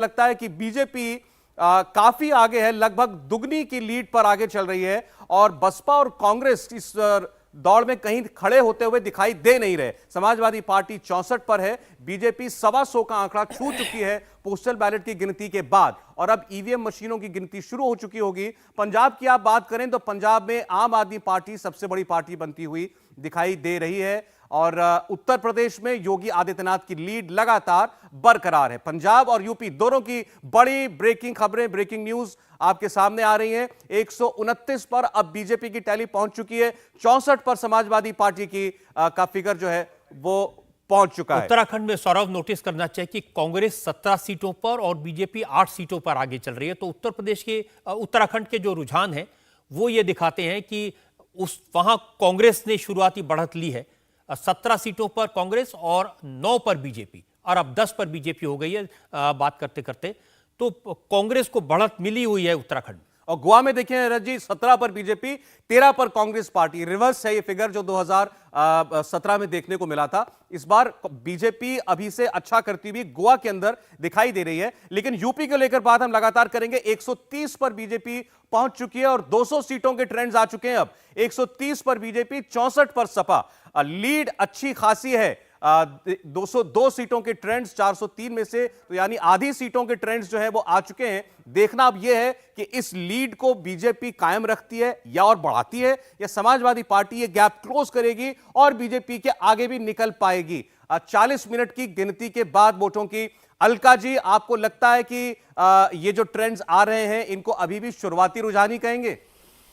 लगता है कि बीजेपी काफी आगे है, लगभग दुगनी की लीड पर आगे चल रही है और बसपा और कांग्रेस इस दौड़ में कहीं खड़े होते हुए दिखाई दे नहीं रहे। समाजवादी पार्टी 64 पर है, बीजेपी 125 का आंकड़ा छू चुकी है पोस्टल बैलेट की गिनती के बाद और अब ईवीएम मशीनों की गिनती शुरू हो चुकी होगी। पंजाब की आप बात करें तो पंजाब में आम आदमी पार्टी सबसे बड़ी पार्टी बनती हुई दिखाई दे रही है और उत्तर प्रदेश में योगी आदित्यनाथ की लीड लगातार बरकरार है। पंजाब और यूपी दोनों की बड़ी ब्रेकिंग खबरें, ब्रेकिंग न्यूज आपके सामने आ रही हैं। 129 पर अब बीजेपी की टैली पहुंच चुकी है, 64 पर समाजवादी पार्टी की का फिगर जो है वो पहुंच चुका है। उत्तराखंड में सौरभ नोटिस करना चाहिए कि कांग्रेस 17 सीटों पर और बीजेपी 8 सीटों पर आगे चल रही है। तो उत्तर प्रदेश के उत्तराखंड के जो रुझान है वो ये दिखाते हैं कि वहां कांग्रेस ने शुरुआती बढ़त ली है। 17 सीटों पर कांग्रेस और 9 पर बीजेपी और अब 10 पर बीजेपी हो गई है बात करते करते। तो कांग्रेस को बढ़त मिली हुई है उत्तराखंड। और गोवा में देखिए रज जी, 17 पर बीजेपी, 13 पर कांग्रेस पार्टी। रिवर्स है ये फिगर जो 2017 में देखने को मिला था। इस बार बीजेपी अभी से अच्छा करती हुई गोवा के अंदर दिखाई दे रही है। लेकिन यूपी को लेकर बात हम लगातार करेंगे। 130 पर बीजेपी पहुंच चुकी है और 200 सीटों के ट्रेंड्स आ चुके हैं। अब 130 पर बीजेपी, 64 पर सपा। लीड अच्छी खासी है, 202 सीटों के ट्रेंड्स 403 में से, तो यानी आधी सीटों के ट्रेंड्स जो है वो आ चुके हैं। देखना अब यह है कि इस लीड को बीजेपी कायम रखती है या और बढ़ाती है, या समाजवादी पार्टी ये गैप क्लोज करेगी और बीजेपी के आगे भी निकल पाएगी। 40 मिनट की गिनती के बाद वोटों की। अलका जी, आपको लगता है कि ये जो ट्रेंड्स आ रहे हैं इनको अभी भी शुरुआती रुझान ही कहेंगे?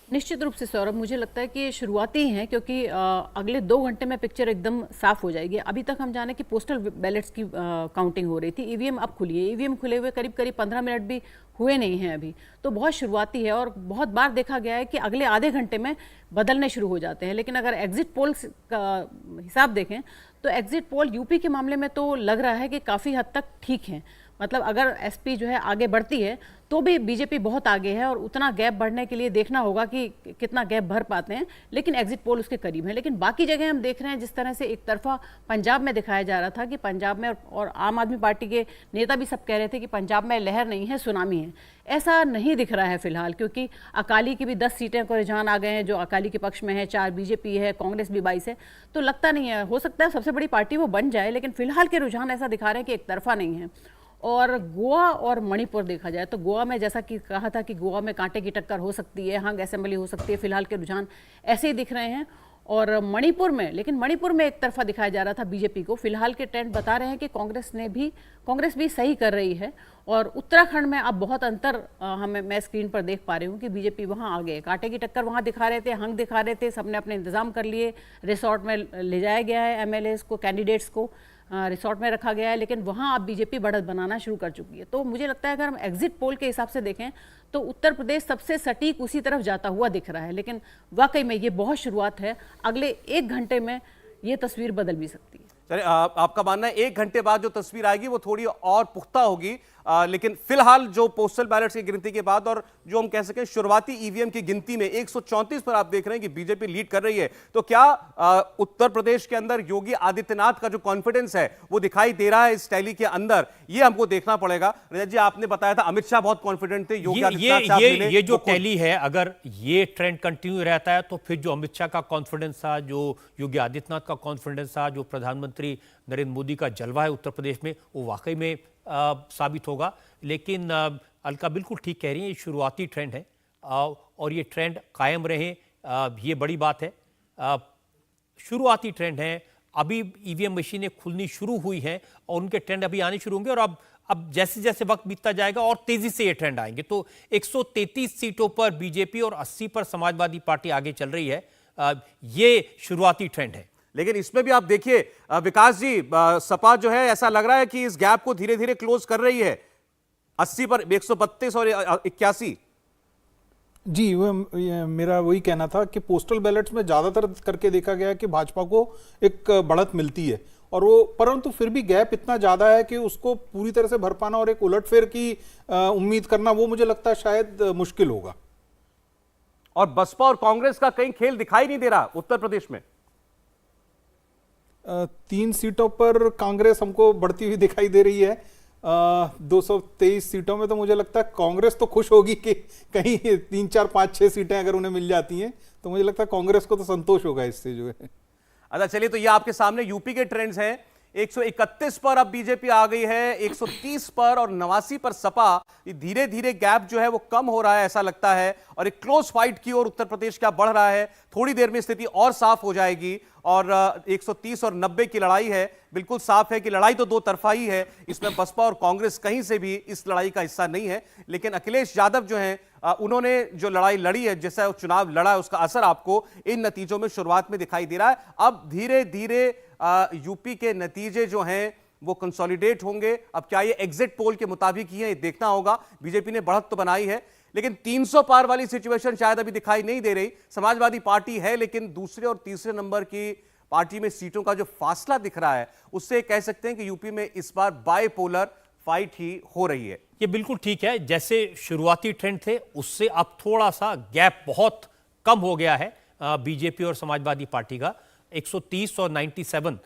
निश्चित रूप से सौरभ, मुझे लगता है कि शुरुआती ही हैं, क्योंकि अगले 2 घंटे में पिक्चर एकदम साफ हो जाएगी। अभी तक हम जाने कि पोस्टल बैलेट्स की काउंटिंग हो रही थी, ईवीएम अब खुली है। ईवीएम खुले हुए करीब करीब 15 मिनट भी हुए नहीं हैं अभी, तो बहुत शुरुआती है और बहुत बार देखा गया है कि अगले आधे घंटे में बदलने शुरू हो जाते हैं। लेकिन अगर एग्जिट पोल का हिसाब देखें तो एग्जिट पोल यूपी के मामले में तो लग रहा है कि काफ़ी हद तक ठीक है। मतलब अगर एसपी जो है आगे बढ़ती है तो भी बीजेपी बहुत आगे है और उतना गैप बढ़ने के लिए देखना होगा कि कितना गैप भर पाते हैं। लेकिन एग्जिट पोल उसके करीब है। लेकिन बाकी जगह हम देख रहे हैं जिस तरह से एक तरफा पंजाब में दिखाया जा रहा था कि पंजाब में, और आम आदमी पार्टी के नेता भी सब कह रहे थे कि पंजाब में लहर नहीं है, सुनामी है। ऐसा नहीं दिख रहा है फिलहाल, क्योंकि अकाली की भी 10 सीटें को रुझान आ गए हैं जो अकाली के पक्ष में है, 4 बीजेपी है, कांग्रेस भी 22 है। तो लगता नहीं है, हो सकता है सबसे बड़ी पार्टी वो बन जाए, लेकिन फिलहाल के रुझान ऐसा दिखा रहे हैं कि एक तरफा नहीं है। और गोवा और मणिपुर देखा जाए तो गोवा में जैसा कि कहा था कि गोवा में कांटे की टक्कर हो सकती है, हंग असेंबली हो सकती है, फिलहाल के रुझान ऐसे ही दिख रहे हैं। और मणिपुर में, लेकिन मणिपुर में एक तरफा दिखाया जा रहा था बीजेपी को। फिलहाल के ट्रेंड बता रहे हैं कि कांग्रेस भी सही कर रही है। और उत्तराखंड में अब बहुत अंतर मैं स्क्रीन पर देख पा रही हूँ कि बीजेपी वहाँ आगे, कांटे की टक्कर वहाँ दिखा रहे थे, हंग दिखा रहे थे, सबने अपने इंतजाम कर लिए, रिसोर्ट में ले जाया गया है एमएलएस को, कैंडिडेट्स को रिसोर्ट में रखा गया है। लेकिन वहाँ अब बीजेपी बढ़त बनाना शुरू कर चुकी है। तो मुझे लगता है अगर हम एग्जिट पोल के हिसाब से देखें तो उत्तर प्रदेश सबसे सटीक उसी तरफ जाता हुआ दिख रहा है। लेकिन वाकई में ये बहुत शुरुआत है, अगले 1 घंटे में ये तस्वीर बदल भी सकती है। चलिए, आपका मानना है 1 घंटे बाद जो तस्वीर आएगी वो थोड़ी और पुख्ता होगी। लेकिन फिलहाल जो पोस्टल बैलेट्स की गिनती के बाद और जो हम कह सकें शुरुआती ईवीएम की गिनती में 134 पर आप देख रहे हैं कि बीजेपी लीड कर रही है। तो क्या उत्तर प्रदेश के अंदर योगी आदित्यनाथ का जो कॉन्फिडेंस है वो दिखाई दे रहा है इस टैली के अंदर? ये हमको देखना पड़ेगा। रजत जी, आपने बताया था अमित शाह बहुत कॉन्फिडेंट थे, योगी आदित्यनाथ साहब मिले, ये जो टैली है, अगर ये ट्रेंड कंटिन्यू रहता है तो फिर जो अमित शाह का कॉन्फिडेंस था, जो योगी आदित्यनाथ का कॉन्फिडेंस था, जो प्रधानमंत्री नरेंद्र मोदी का जलवा है उत्तर प्रदेश में, वो वाकई में साबित होगा। लेकिन अलका बिल्कुल ठीक कह रही है, ये शुरुआती ट्रेंड है और ये ट्रेंड कायम रहे, ये बड़ी बात है। शुरुआती ट्रेंड है, अभी ईवीएम मशीनें खुलनी शुरू हुई हैं और उनके ट्रेंड अभी आने शुरू होंगे और अब जैसे जैसे वक्त बीतता जाएगा और तेजी से ये ट्रेंड आएंगे। तो 133 सीटों पर बीजेपी और 80 पर समाजवादी पार्टी आगे चल रही है। ये शुरुआती ट्रेंड है। लेकिन इसमें भी आप देखिए विकास जी, सपा जो है ऐसा लग रहा है कि इस गैप को धीरे धीरे क्लोज कर रही है। 80 पर 132 और 81। जी, मेरा वही कहना था कि पोस्टल बैलेट्स में ज्यादातर करके देखा गया कि भाजपा को एक बढ़त मिलती है और वो, परंतु फिर भी गैप इतना ज्यादा है कि उसको पूरी तरह से भर पाना और एक उलटफेर की उम्मीद करना, वो मुझे लगता है शायद मुश्किल होगा। और बसपा और कांग्रेस का कहीं खेल दिखाई नहीं दे रहा उत्तर प्रदेश में। 3 सीटों पर कांग्रेस हमको बढ़ती हुई दिखाई दे रही है। 223 सीटों में तो मुझे लगता है कांग्रेस तो खुश होगी कि कहीं 3, 4, 5, 6 सीटें अगर उन्हें मिल जाती हैं तो मुझे लगता है कांग्रेस को तो संतोष होगा इससे जो है। अच्छा चलिए, तो ये आपके सामने यूपी के ट्रेंड्स हैं। 131 पर अब बीजेपी आ गई है, 130 पर और 89 पर सपा। धीरे धीरे गैप जो है वो कम हो रहा है ऐसा लगता है, और एक क्लोज फाइट की ओर उत्तर प्रदेश क्या बढ़ रहा है। थोड़ी देर में स्थिति और साफ हो जाएगी, और 130 और 90 की लड़ाई है। बिल्कुल साफ है कि लड़ाई तो दो तरफा ही है, इसमें बसपा और कांग्रेस कहीं से भी इस लड़ाई का हिस्सा नहीं है। लेकिन अखिलेश यादव जो हैं, उन्होंने जो लड़ाई लड़ी है, जैसा चुनाव लड़ा है, उसका असर आपको इन नतीजों में शुरुआत में दिखाई दे रहा है। अब धीरे धीरे यूपी के नतीजे जो हैं वो कंसोलिडेट होंगे। अब क्या ये एग्जिट पोल के मुताबिक ही है, ये देखना होगा। बीजेपी ने बढ़त तो बनाई है, लेकिन 300 पार वाली सिचुएशन शायद अभी दिखाई नहीं दे रही। समाजवादी पार्टी है, लेकिन दूसरे और तीसरे नंबर की पार्टी में सीटों का जो फासला दिख रहा है, उससे कह सकते हैं कि यूपी में इस बार बाइपोलर फाइट ही हो रही है। ये बिल्कुल ठीक है, जैसे शुरुआती ट्रेंड थे उससे अब थोड़ा सा गैप बहुत कम हो गया है बीजेपी और समाजवादी पार्टी का। 130 और 97